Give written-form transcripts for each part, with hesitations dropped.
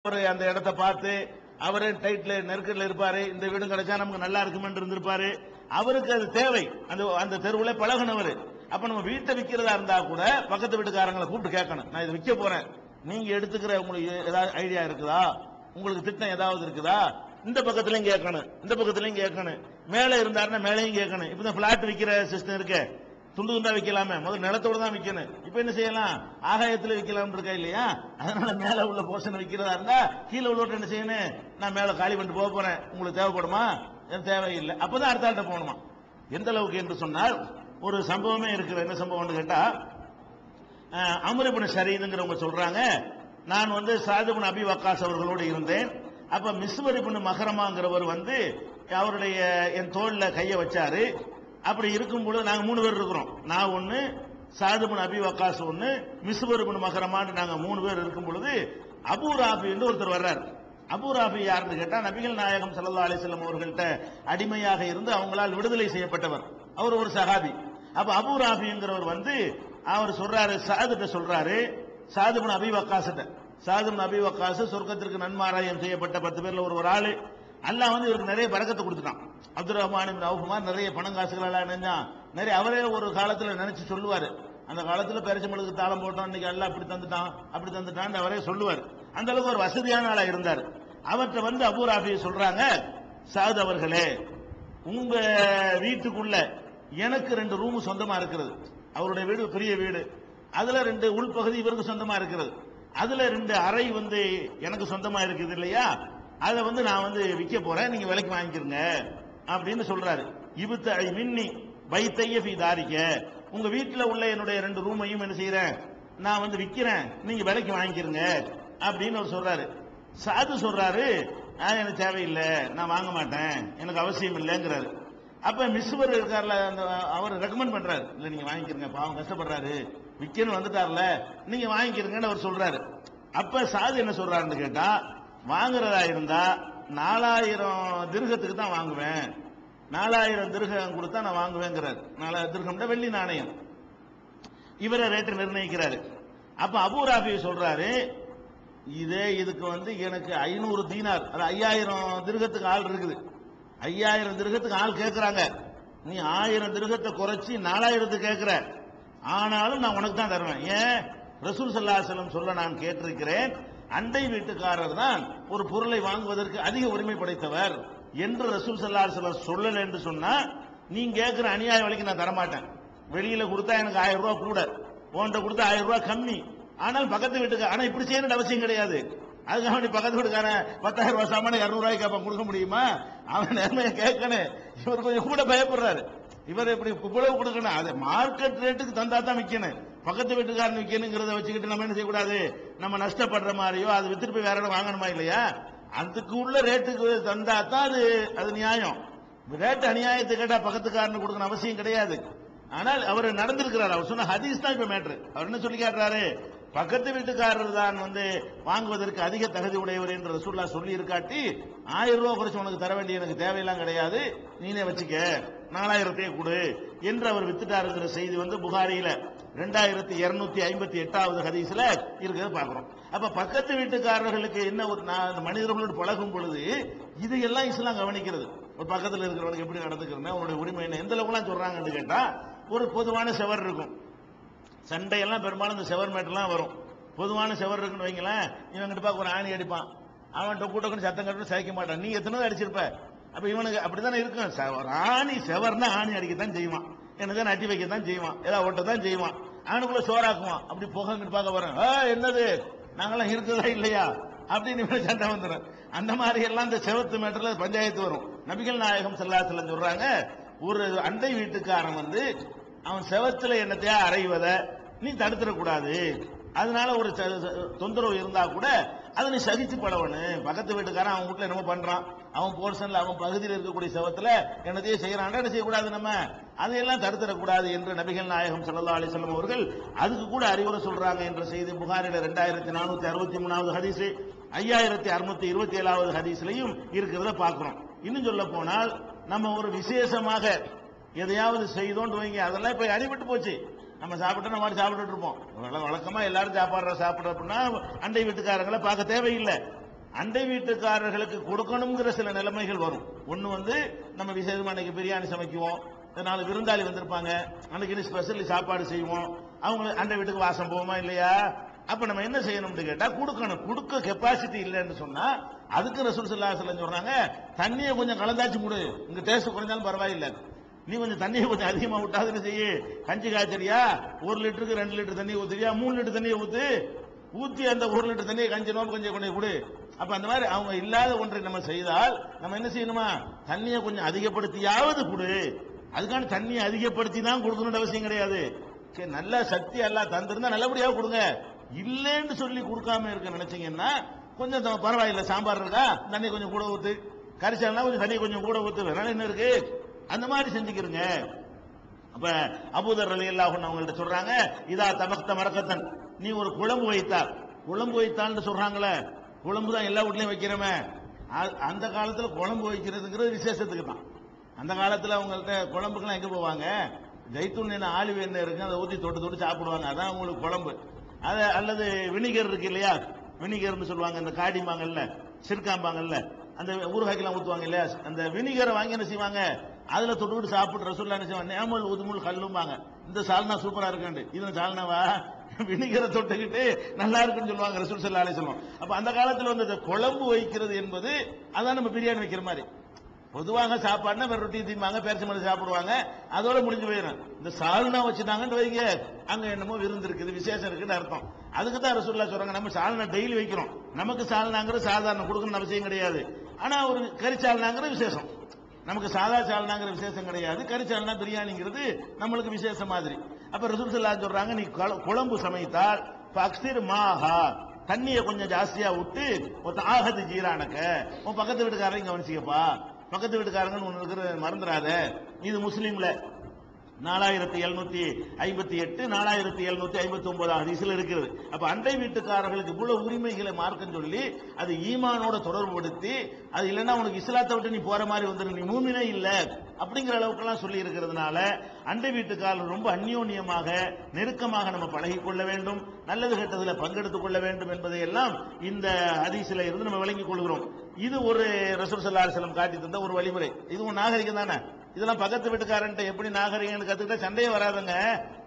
அவரு அந்த இடத்தை பார்த்து அவரு டைட்ல நெருக்கடில் இருப்பாரு. இந்த வீடு கிடைச்சா நமக்கு நல்லா இருக்குமென்று இருந்திருப்பாரு. அவருக்கு அது தேவை. அந்த அந்த தெருவுல பழகுனவர். அப்ப நம்ம வீட்டை விற்கிறதா இருந்தா கூட பக்கத்து வீட்டுக்காரங்களை கூப்பிட்டு கேட்கணும், நான் இதை விற்க போறேன், நீங்க எடுத்துக்கிற உங்களுக்கு ஏதாவது ஐடியா இருக்குதா, உங்களுக்கு திட்டம் ஏதாவது இருக்குதா, இந்த பக்கத்துலயும் கேட்கணும், இந்த பக்கத்துலயும் கேட்கணும், மேல இருந்தாருன்னா மேலையும் கேட்கணும். இப்ப இந்த பிளாட் விற்கிற சிஸ்டம் இருக்கு, துண்டு துண்டா விற்கலாமே, முதல் நிலத்தோடு தான் விற்கணும். இப்ப என்ன செய்யலாம், ஆகாயத்தில் விற்கலாம் இருக்கா இல்லையா? அதனால மேல உள்ள போர்ஷன் விற்கிறதா இருந்தா கீழே உள்ளவட்ட என்ன செய்யணும், நான் மேல காலி பண்ணிட்டு போக போறேன், உங்களுக்கு தேவைப்படுமா, தேவையில்லை, அப்பதான் அடுத்த ஆள்கிட்ட போகணுமா. எந்த அளவுக்கு என்று சொன்னால் ஒரு சம்பவமே இருக்கிற. என்ன சம்பவம்னு கேட்டா, அம்ர் இப்னு ஷரீதுங்கிறவங்க சொல்றாங்க, நான் சாத் இப்னு அபி வக்காஸ் அவர்களோடு இருந்தேன். அப்ப மிஸ்வர் இப்னு மஹரமாங்கிறவர் அவருடைய என் தோல்ல கையை வச்சாரு. அப்படி இருக்கும் பொழுது நாங்க 3 பேர் இருக்கிறோம். நான் ஒன்னு, சாத் இப்னு அபி வக்காஸ் ஒன்னு, மிஸ்வர் இப்னு மஹரமான்னு நாங்க 3 பேர் இருக்கும் பொழுது அபூ ராஃபி என்று ஒருத்தர் வர்றாரு. அபூ ராஃபி யாருன்னு கேட்டா, நபிகள் நாயகம் ஸல்லல்லாஹு அலைஹி வஸல்லம் அவர்கள்ட்ட அடிமையாக இருந்து அவங்களால் விடுதலை செய்யப்பட்டவர். அவர் ஒரு சஹாபி. அப்ப அபூ ராஃபிங்கிறவர் அவர் சொல்றாரு, சாதுட்ட சொல்றாரு, சாத் இப்னு அபி வக்காஸ்ட்ட, சாத் இப்னு அபி வக்காஸ் சொர்க்கத்திற்கு நன்மாராயம் செய்யப்பட்ட 10 பேர்ல ஒரு ஆளு. அல்லாஹ் இவருக்கு நிறைய பரக்கத்தை கொடுத்துட்டான். அப்துல் ரஹ்மான் இப்னு அவுஃப் மாதிரி நிறைய பணம் காசுகள் எல்லாம் நினைஞ்சான். நிறைய அவரே ஒரு காலத்துல நினைச்சு சொல்லுவாரு, அந்த காலத்துல பெருச்சம்பளுக்கு தாளம் போட்டோம், இன்னைக்கு அல்லாஹ் அப்படி தந்துட்டான் அப்படி தந்துட்டான் அவரே சொல்லுவார். அந்த அளவுக்கு ஒரு வசதியான ஆளா இருந்தார். அவர்கிட்ட அபூ ராஃபி சொல்றாங்க, சாத் அவர்களே, உங்க வீட்டுக்குள்ள எனக்கு 2 ரூம் சொந்தமா இருக்கிறது. அவருடைய வீடு பெரிய வீடு, அதுல 2 உள்பகுதி இவருக்கு சொந்தமா இருக்கிறது, அதுல 2 அறை எனக்கு சொந்தமா இருக்குது இல்லையா, அதை நான் விற்க போறேன், நீங்க விலைக்கு வாங்கிக்கிறங்க அப்படின்னு சொல்றாரு. இபுத்த மின்னி பைத்தைய ஃபீ தாரிக்க, உங்க வீட்டுல உள்ள என்னுடைய 2 ரூமையும் என்ன செய்யறேன், நான் விற்கிறேன், நீங்க விலைக்கு வாங்கிக்கிறங்க அப்படின்னு அவர் சொல்றாரு. சாது சொல்றாரு, எனக்கு தேவையில்லை, நான் வாங்க மாட்டேன், எனக்கு அவசியம் இல்லைங்கிறாரு. அப்ப மிஸ்வர் இருக்கார்ல, அவர் ரெக்கமெண்ட் பண்றாரு, இல்ல நீங்க வாங்கிக்கிறங்க, பாவம் கஷ்டப்படுறாரு, விற்கன்னு வந்துட்டார்ல, நீங்க வாங்கிக்கிறங்கன்னு அவர் சொல்றாரு. அப்ப சாது என்ன சொல்றாருன்னு கேட்டா, வாங்குறதா இருந்தா 4000 திர்ஹத்துக்கு தான் வாங்குவேன், 4000 திர்ஹம் கொடுத்தா நான் வாங்குவேங்கிறார். 4000 திர்ஹம்னா வெள்ளி நாணயம். இவரை ரேட்டு நிர்ணயிக்கிறாரு. அப்ப அபூ ராஃபி சொல்றாரு, இதுக்கு எனக்கு 500 தீனார், அது 5000 திர்ஹத்துக்கு ஆள் இருக்குது, 5000 திர்ஹத்துக்கு ஆள் கேட்கிறாங்க, நீ 1000 திர்ஹத்தை குறைச்சி 4000 கேட்கிற, ஆனாலும் நான் உனக்கு தான் தருவேன். ஏன், ரசூல் ஸல்லல்லாஹு அலைஹி வஸல்லம் சொல்ல நான் கேட்டிருக்கிறேன், அண்டை வீட்டுக்காரர் தான் ஒரு பொருளை வாங்குவதற்கு அதிக உரிமை படைத்தவர் என்று ரசூல் ஸல்லல்லாஹு அலைஹி வஸல்லம் சொல்லல என்று சொன்னா, நீங்க கேட்கிற அநியாய விலைக்கு நான் தரமாட்டேன். வெளியில கொடுத்தா எனக்கு 1000 ரூபாய் கூட, உன்கிட்ட கொடுத்தா 1000 ரூபாய் கம்மி, ஆனால் பக்கத்து வீட்டுக்கு, ஆனா இப்படி செய்யணும் அவசியம் கிடையாது. அதுக்காக பக்கத்து வீட்டுக்காரன் 10,000 ரூபாய் சாமான 200 ரூபாய்க்கு அப்ப கொடுக்க முடியுமா, அவன் நேர்மையை கேட்கணும். இவர் கொஞ்சம் கூட பயப்படுறாரு, இவர் இப்படி இவ்வளவு கொடுக்கணும், அது மார்க்கெட் ரேட்டுக்கு தந்தா தான் விற்கணும், பக்கத்து வீட்டுக்காரன் விற்கணுங்கிறத வச்சுக்கிட்டு நம்ம என்ன செய்யக்கூடாது, நம்ம நஷ்டப்படுற மாதிரியோ அது வித்துட்டு போய் வேற இடம் வாங்கணுமா இல்லையா, அதுக்கு உள்ள ரேட்டுக்கு தந்தா தான் அது நியாயம். ரேட்டு அநியாயத்தை கேட்டா பக்கத்துக்காரனுக்கு கொடுக்கணும் அவசியம் கிடையாது. ஆனால் அவர் நடந்திருக்கிறார், அவர் சொன்ன ஹதீஸ் தான் இப்ப மேட்ரு. அவர் என்ன சொல்லி காட்டுறாரு, பக்கத்து வீட்டுக்காரர் தான் வாங்குவதற்கு அதிக தகுதி உடையவர் என்று ரசூலுல்லாஹ் சொல்லி இருக்காட்டி 1000 ரூபாய் குறைச்சு உனக்கு தர வேண்டிய எனக்கு தேவையெல்லாம் கிடையாது, நீனே வச்சுக்க, 4000 கொடு என்று அவர் வித்துட்டாருங்கிற செய்தி புகாரியில 2258வது ஹதீஸ்ல இருக்கிறத பாக்குறோம். அப்ப பக்கத்து வீட்டுக்காரர்களுக்கு என்ன, ஒரு மனிதர்களோடு பழகும் பொழுது இதையெல்லாம் இஸ்லாம் கவனிக்கிறது. ஒரு பக்கத்தில் இருக்கிறவனுக்கு எப்படி நடந்துக்கிறேன், உன்னுடைய உரிமை என்ன, எந்த அளவுக்குலாம் சொல்றாங்கன்னு கேட்டா, ஒரு பொதுவான செவர் இருக்கும், சண்டையெல்லாம் பெரும்பாலும் இந்த செவர் மேட்டெல்லாம் வரும், பொதுவான செவர் இருக்குன்னு வைங்களேன், இவங்கிட்ட பார்க்க ஒரு ஆணி அடிப்பான், அவன் டொக்கு சத்தம் கட்டு சகிக்க மாட்டான், நீ எத்தனை அடிச்சிருப்ப, அப்ப இவனுக்கு அப்படித்தானே இருக்கும், ஆணி செவர்னா ஆணி அடிக்கத்தான் செய்வான், எனக்கு நட்டி வைக்கத்தான் செய்வான், ஏதாவது ஓட்டத்தான் செய்வான், அவனுக்குள்ள சோறாக்குவான், அப்படி புகங்கிட்டு பார்க்க வரும், என்னது நாங்கெல்லாம் இருக்குதா இல்லையா அப்படின்னு சண்டை வந்துடும். அந்த மாதிரி எல்லாம் இந்த செவத்து மேட்டர்ல பஞ்சாயத்து வரும். நபிகள் நாயகம் ஸல்லல்லாஹு அலைஹி வஸல்லம் சொல்றாங்க, ஒரு அண்டை வீட்டுக்காரன் அவன் செவத்துல என்னத்தையா அறைவத நீ தடுத்துடக்கூடாது, அதனால ஒரு தொந்தரவு இருந்தா கூட அதை நீ சகிச்சு பழவனு. பக்கத்து வீட்டுக்காரன் அவன் வீட்டுல என்னமோ பண்றான், அவன் போர்ஷன்ல அவன் பகுதியில் இருக்கக்கூடிய செவத்துல என்னத்தையே செய்யறான், என்ன செய்யக்கூடாது, நம்ம அதையெல்லாம் தடுத்துடக்கூடாது என்று நபிகள் நாயகம் ஸல்லல்லாஹு அலைஹி வஸல்லம் அவர்கள் அதுக்கு கூட அறிவுரை சொல்றாங்க என்ற செய்தி புகாரில 2463வது ஹதீஸ், 5627வது ஹதீஸ்லயும் இருக்கிறத பார்க்கிறோம். இன்னும் சொல்ல போனால் நம்ம ஒரு விசேஷமாக எதையாவது செய்தோன்னு வைங்க, அதெல்லாம் இப்ப அடிபட்டு போச்சு. நம்ம சாப்பிட்டா நம்ம சாப்பிட்டு இருப்போம், வழக்கமா எல்லாரும் சாப்பிடுற அப்படின்னா அண்டை வீட்டுக்காரங்களை பார்க்க தேவையில்லை. அண்டை வீட்டுக்காரர்களுக்கு கொடுக்கணுங்கிற சில நிலைமைகள் வரும். ஒண்ணு வந்து நம்ம விசேஷமா அன்னைக்கு பிரியாணி சமைக்குவோம், நாலு விருந்தாளி வந்திருப்பாங்க, அன்னைக்கு ஸ்பெஷலி சாப்பாடு செய்வோம், அவங்க அண்டை வீட்டுக்கு வாசம் போவோமா இல்லையா? அப்ப நம்ம என்ன செய்யணும்னு கேட்டா கொடுக்கணும். கொடுக்க கெப்பாசிட்டி இல்லைன்னு சொன்னா அதுக்கு ரசூல் ஸல்லல்லாஹு அலைஹி வஸல்லம் சொல்றாங்க, தண்ணியை கொஞ்சம் கலந்தாச்சு கொடு, இங்க டேஸ்ட் குறைஞ்சாலும் பரவாயில்லை, நீ கொஞ்சம் தண்ணியை கொஞ்சம் அதிகமா விட்டாதுன்னு செய்ய. கஞ்சி காய்ச்சறியா, 1 லிட்டருக்கு 2 லிட்டர் தண்ணி ஊத்துறியா, 3 லிட்டர் தண்ணியை ஊத்தி அந்த 1 லிட்டர் தண்ணியை கஞ்சி நோம்பு கொஞ்சம் கொண்டு கொடு. அப்ப அந்த மாதிரி அவங்க இல்லாத ஒன்றை நம்ம செய்தால் நம்ம என்ன செய்யணுமா, தண்ணியை கொஞ்சம் அதிகப்படுத்தியாவது கொடு. அதுக்கான தண்ணியை அதிகப்படுத்தி தான் கொடுக்கணும்னு அவசியம் கிடையாது. நல்ல சக்தி எல்லாம் தந்திருந்தா நல்லபடியாக கொடுங்க. இல்லைன்னு சொல்லி கொடுக்காம இருக்க நினைச்சீங்கன்னா கொஞ்சம் பரவாயில்ல, சாம்பார் இருக்கா தண்ணி கொஞ்சம் கூட ஊத்து, கரிசாலனா கொஞ்சம் தண்ணி கொஞ்சம் கூட ஊத்து, வேணாலும் என்ன இருக்கு, அந்த மாதிரி செஞ்சுக்கிறங்க. அப்ப அபூதர் ரலியல்லாஹு அன்ஹு அவங்கள்ட்ட சொல்றாங்க, இதா தமக்த மரக்கத்தன், நீ ஒரு குழம்பு வைத்தான்னு சொல்றாங்களே, குழம்பு தான் எல்லா வீட்லயும் வைக்கிறோமே. அந்த காலத்துல குழம்பு வைக்கிறதுங்கிறது விசேஷத்துக்கு தான். அந்த காலத்துல அவங்கள்ட்ட குழம்புக்கெல்லாம் எங்க போவாங்க, ஜெய்தூன் எண்ணெய் ஆலிவ் எண்ணெய் இருக்கு, அதை ஊத்தி தொட்டு சாப்பிடுவாங்க, அதான் அவங்களுக்கு குழம்பு. அது அல்லது வினிகர் இருக்கு இல்லையா, வினிகர்னு சொல்லுவாங்க, இந்த காடிம்பாங்கல்ல, சிறுக்காம்பாங்கல்ல, அந்த ஊறுகாய்க்கெல்லாம் ஊத்துவாங்க இல்லையா, அந்த வினிகரை வாங்கி என்ன செய்வாங்க, அதுல தொட்டுக்கிட்டு சாப்பிட்டு ரசூலுல்லாஹி என்ன செய்வாங்க, நேமல் உதுமுல் கல்லும்பாங்க, இந்த சால்னா சூப்பரா இருக்குன்னு, இது சால்னாவா, வினிகரை தொட்டுக்கிட்டு நல்லா இருக்குன்னு சொல்லுவாங்க ரசூல் ஸல்லல்லாஹு அலைஹி வஸல்லம். அப்ப அந்த காலத்துல வந்து குழம்பு வைக்கிறது என்பது அதான் நம்ம பிரியாணி வைக்கிற மாதிரி. பொதுவாக சாப்பாடுனா வேற ரொட்டி தீம்பாங்க, பேரிச்ச மலை சாப்பிடுவாங்க, அதோட முடிஞ்சு போயிடும். இந்த சால்னா வச்சுட்டாங்கன்னு வைங்க, அங்க என்னமோ விருந்து இருக்குது, விசேஷம் இருக்குன்னு அர்த்தம். அதுக்கு தான் ரசூலுல்லாஹ் சொல்றாங்க, நம்ம சால்னா டெய்லி வைக்கிறோம், நமக்கு சால்னாங்கிறது சாதாரண கொடுக்கணும்னு அவசியம் கிடையாது. ஆனா ஒரு கறி சால்னாங்கிற விசேஷம், நமக்கு சாதா சால்னாங்கிற விசேஷம் கிடையாது, கறி சால்னா பிரியாணிங்கிறது நம்மளுக்கு விசேஷம் மாதிரி. அப்ப ரசூல் ஸல்லல்லாஹு அலைஹி சொல்றாங்க, நீ குழம்பு சமைத்தால் ஃபக்ஸிர் மாஹா, தண்ணியை கொஞ்சம் ஜாஸ்தியா விட்டு ஆகது ஜீரானக்க, உன் பக்கத்து வீட்டுக்காரங்க கவனிச்சிக்கப்பா, பக்கத்து வீட்டுக்காரங்கன்னு ஒன்று இருக்கிற மறந்துடாத. இது முஸ்லீம்ல 4758 4759 ஹதீஸ்ல இருக்கிறது. அப்ப அண்டை வீட்டுக்காரர்களுக்கு இவ்வளவு உரிமைகளை மார்க்கம் சொல்லி அது ஈமானோட தொடர்புபடுத்தி, அது இல்லைன்னா உனக்கு இஸ்லாத்தை விட்டு நீ போற மாதிரி வந்துடும், நீ மூமினே இல்ல அப்படிங்கிற அளவுக்குலாம் சொல்லி இருக்கிறதுனால அண்டை வீட்டுக்காரர்கள் ரொம்ப அந்யோன்யமாக நெருக்கமாக நம்ம பழகிக் கொள்ள வேண்டும், நல்லது கெட்டதுல பங்கெடுத்துக் கொள்ள வேண்டும் என்பதை எல்லாம் இந்த ஹதீஸ்ல இருந்து நம்ம விளங்கிக் கொள்கிறோம். இது ஒரு ரசூல் ஸல்லல்லாஹு அலைஹி வஸல்லம் காட்டி தந்த ஒரு வழிமுறை. இதுவும் நாகரிகம் தானே. இதெல்லாம் பக்கத்து வீட்டுக்காரன் எப்படி நாகரிகம் கத்துக்கிட்டா சண்டையே வராதுங்க,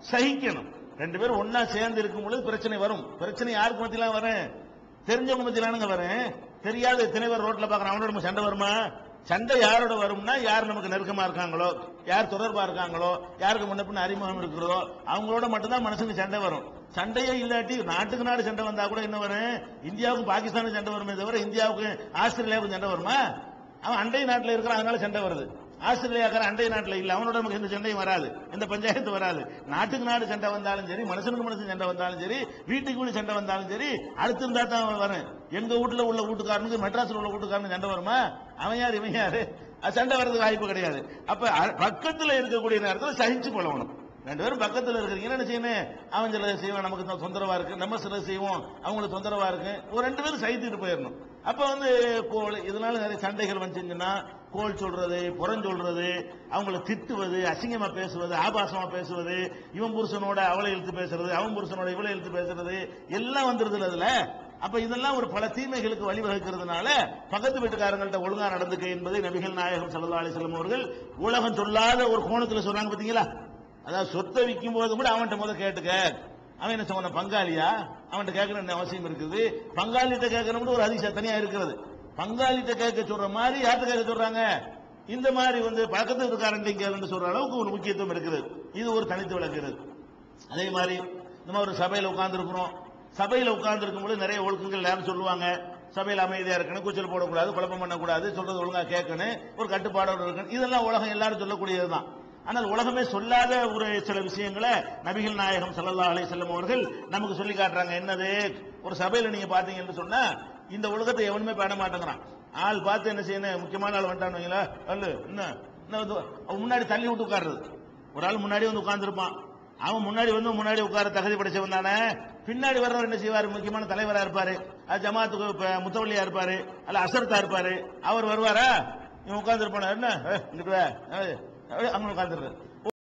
சகிக்கணும். 2 பேரும் ஒன்னா சேர்ந்து இருக்கும் பொழுது பிரச்சனை வரும். பிரச்சனை யாருக்கு மத்தியெல்லாம் வரும், தெரிஞ்சவங்க மத்தியிலானுங்க வரும். தெரியாத எத்தனை பேர் ரோட்ல பாக்குறோம், அவனோட நம்ம சண்டை வருமா? சண்டை யாரோட வரும்னா, யார் நமக்கு நெருக்கமா இருக்காங்களோ, யார் தொடர்பா இருக்காங்களோ, யாருக்கு முன்ன பின்ன அறிமுகம் இருக்கிறதோ அவங்களோட மட்டும்தான் மனசுக்கு சண்டை வரும். சண்டையே இல்லாட்டி நாட்டுக்கு நாடு சண்டை வந்தா கூட என்ன வரும், இந்தியாவுக்கும் பாகிஸ்தானுக்கு சண்டை வருமே தவிர இந்தியாவுக்கு ஆஸ்திரேலியாவுக்கும் சண்டை வருமா? அவன் அண்டை நாட்டில் இருக்கிறான், அதனால சண்டை வருது. ஆஸ்திரேலியாக்கார அண்டை நாட்டில் இல்ல, அவனோட நமக்கு எந்த சண்டையும் வராது, எந்த பஞ்சாயத்து வராது. நாட்டுக்கு நாடு சண்டை வந்தாலும் சரி, மனுஷனுக்கு மனுஷன் சண்டை வந்தாலும் சரி, வீட்டுக்கு வீடு சண்டை வந்தாலும் சரி, அடுத்து இருந்தா தான் வரும். எங்க வீட்டுல உள்ள வீட்டுக்காரனுக்கு மெட்ராஸ்ல உள்ள வீட்டுக்காரனுக்கு சண்டை வருமா? அவன் யாரு இவன் யாரு? சண்டை வர்றதுக்கு வாய்ப்பு கிடையாது. அப்ப பக்கத்துல இருக்கக்கூடிய நேரத்தில் சகிச்சு பழகணும். 2 பேரும் பக்கத்தில் இருக்கிறீங்க, என்ன செய்யணும், அவன் சில செய்வான், நமக்கு தொந்தரவா இருக்கு, நம்ம சில செய்வோம், அவங்களுக்கு தொந்தரவா இருக்கு, ஒரு 2 பேரும் சகித்துட்டு போயிடணும். அப்ப வந்து கோல், இதனால நிறைய சண்டைகள் வந்துச்சுன்னா கோல் சொல்றது, புறஞ்சொல்றது, அவங்கள திட்டுவது, அசிங்கமா பேசுவது, ஆபாசமா பேசுவது, இவன் புருஷனோட அவளை இழுத்து பேசுறது, அவன் புருஷனோட இவளை இழுத்து பேசுறது எல்லாம் வந்துருது அதுல. அப்ப இதெல்லாம் ஒரு பல தீமைகளுக்கு வழிவகுக்கிறதுனால பக்கத்து வீட்டுக்காரங்கள்ட்ட ஒழுங்கா நடந்துக்க என்பதை நபிகள் நாயகம் ஸல்லல்லாஹு அலைஹி வஸல்லம் அவர்கள் உலகம் சொல்லாத ஒரு கோணத்துல சொல்றாங்க. பாத்தீங்களா, அதாவது சொத்தை விற்கும் போது கூட அவன்கிட்ட முதல் கேட்டுக்க. அவன் என்ன சொன்ன, பங்காளியா, அவன்கிட்ட கேட்கணும் அவசியம் இருக்குது. பங்காளிட்ட கேட்கணும் ஒரு அதிசயம் தனியா இருக்கிறது. பங்காளிட்ட கேட்க சொல்ற மாதிரி யார்கிட்ட கேட்க சொல்றாங்க, இந்த மாதிரி வந்து பக்கத்து இருக்காரன் சொல்ற அளவுக்கு ஒரு முக்கியத்துவம் இருக்குது. இது ஒரு தனித்து விளக்குறது. அதே மாதிரி நம்ம ஒரு சபையில உட்கார்ந்து இருக்கிறோம், சபையில உட்கார்ந்து இருக்கும் போது நிறைய ஒழுக்கங்கள் யாரும் சொல்லுவாங்க. சபையில் அமைதியா இருக்கணும், கூச்சல் போடக்கூடாது, குழப்பம் பண்ணக்கூடாது, சொல்றது ஒழுங்கா கேட்கணும், ஒரு கட்டுப்பாடோடு இருக்கணும். இதெல்லாம் உலகம் எல்லாரும் சொல்லக்கூடியதுதான். ஆனால் உலகமே சொல்லாத ஒரு சில விஷயங்களை நபிகள் நாயகம் ஸல்லல்லாஹு அலைஹி வஸல்லம் அவர்கள் நமக்கு சொல்லி காட்டுறாங்க. என்னது, ஒரு சபையில நீங்க பாத்தீங்கன்னு சொன்னா இந்த உலகத்தை எவனுமே பேண மாட்டேங்கிறான். ஆள் பார்த்து என்ன செய்யணும், முக்கியமான ஆள் வந்துட்டானுங்களா, அல்ல என்ன முன்னாடி தள்ளி விட்டு உட்கார்றது. ஒரு ஆள் முன்னாடி வந்து உட்கார்ந்துருப்பான், அவன் முன்னாடி வந்து முன்னாடி உட்கார தகுதி படைச்சவன் தானே. பின்னாடி வர்றவர் என்ன செய்வார், முக்கியமான தலைவரா இருப்பாரு, அது ஜமாத்துக்கு முத்தவல்லியா இருப்பாரு, அல்ல அசர்த்தா இருப்பாரு, அவர் வருவாரா, இவன் உட்கார்ந்து இருப்பான, என்ன இங்கிட்டு அங்க உட்கார்ந்துருக்காரு.